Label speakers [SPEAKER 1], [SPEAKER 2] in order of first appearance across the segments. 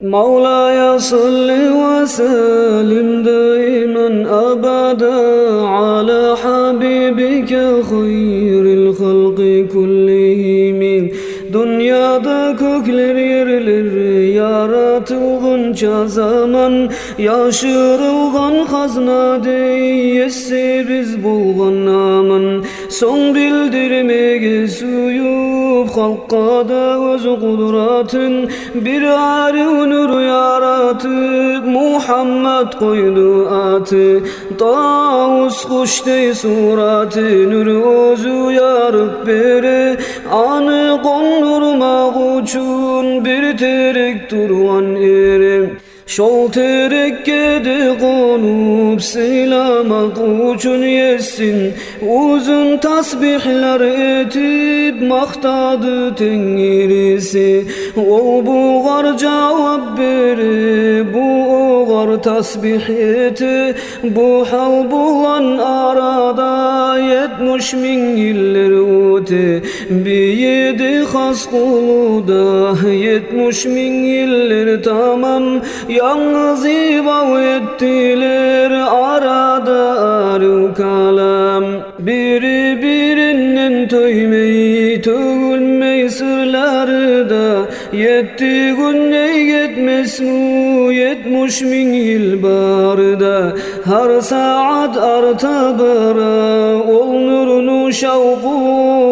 [SPEAKER 1] مولاي صل وسلم دائما أبدا على حبيبك خير الخلق كلهم. Dünyada kökler yerler yaratılgınca zaman, yaşırılgan hazna deyesi biz bulgan aman. Son bildirmege suyup halkka da öz kudratın bir ari nur yaratıp Muhammed koydu atı. Tavus kuş dey suratı nur özü yarıp beri anı konurmak üçün bir terek durgan erim. Şol terekke de konup seylamak üçün yesin uzun tasbihler etip maktadı Tengirisi. Ol buğar cevap beri bu oğar tasbih eti, bu hal bulan arada 70 bin yıllar öte. Bir yedi has kulu da 70 bin yıllar tamam. Yalnız ibadet ettiler arada arı kalam. Biri birinden töymey tөгülmey sırları da 7 günde yetmez mu 70 bin yıl barda. Her saat arta bara ol nurunu şavku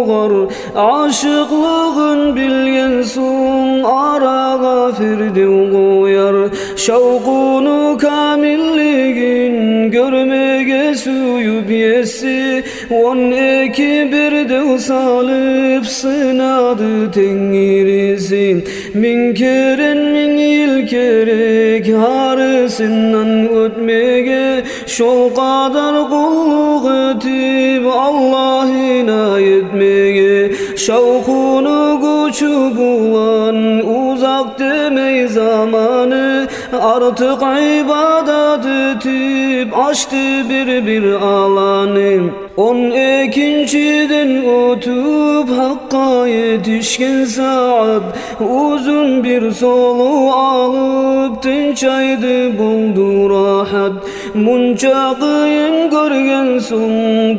[SPEAKER 1] var. Aşıklığın bilgen son ara gafirdi koyar. Şavkunu kamilligin görmege suyup yesi 12 birde salıp sınadı Tengirisi. Min keren min yıl kerek harısından ötmege şol kadar kulluk etip Allah'ına yetmege. Şavkunu güçü bulan uzak demey zamanı, artık ibadet etip açtı bir alanı. 12'den ötüp hakka yetişken saat uzun bir solu alıp tinçaydı buldu rahat. Munca kıyım görgen son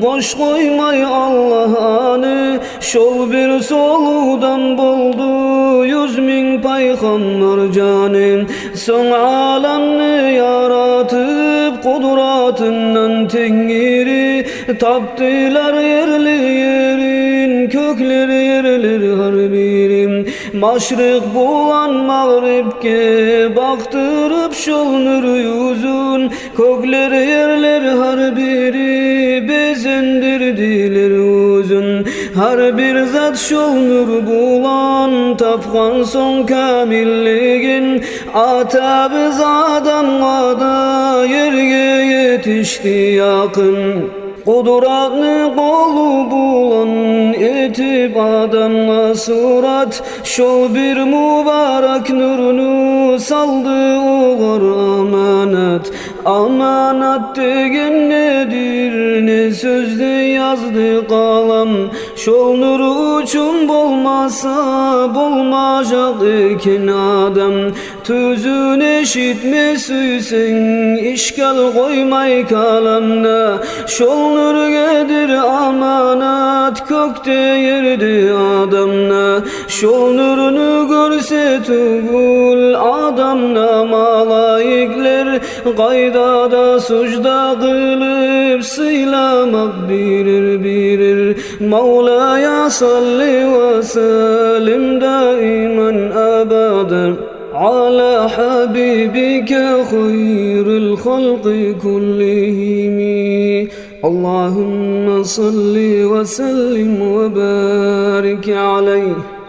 [SPEAKER 1] boş koymay Allah'ını, şol bir soludan buldu 100 bin peygamber canım. Son alemni yaratıp kudratından Tengiri, taptılar yerli yerin kökleri yerler her birim. Maşrik bulan mağribke baktırıp şol nur yüzün, kökleri yerler her biri bezendirdiler uzun. Her bir zat şol nur bulan tapgan son kamilligin, ata biz adamla da yerge yetişti yakın. Kudratını kolu bulan etip adamla surat, şol bir mübarek nurunu saldı oğar amanat. Amanat degen nedir, ne sözde yazdı kalam. Şol nur üçün bolmasa bolmajak ekin adam. Tüzün eşitme süysen işgal koymay kalamna. Şol nur gedir amanat kökte yerde adamna. Şol nurunu görse tugul adamna malayikler gaydada sucda kılıp sıylamak birir. Mevlaya salli ve sellim daiman abadan ala habibike hayril halqi kullihim. Allahümme salli ve sellim ve barik aleyh.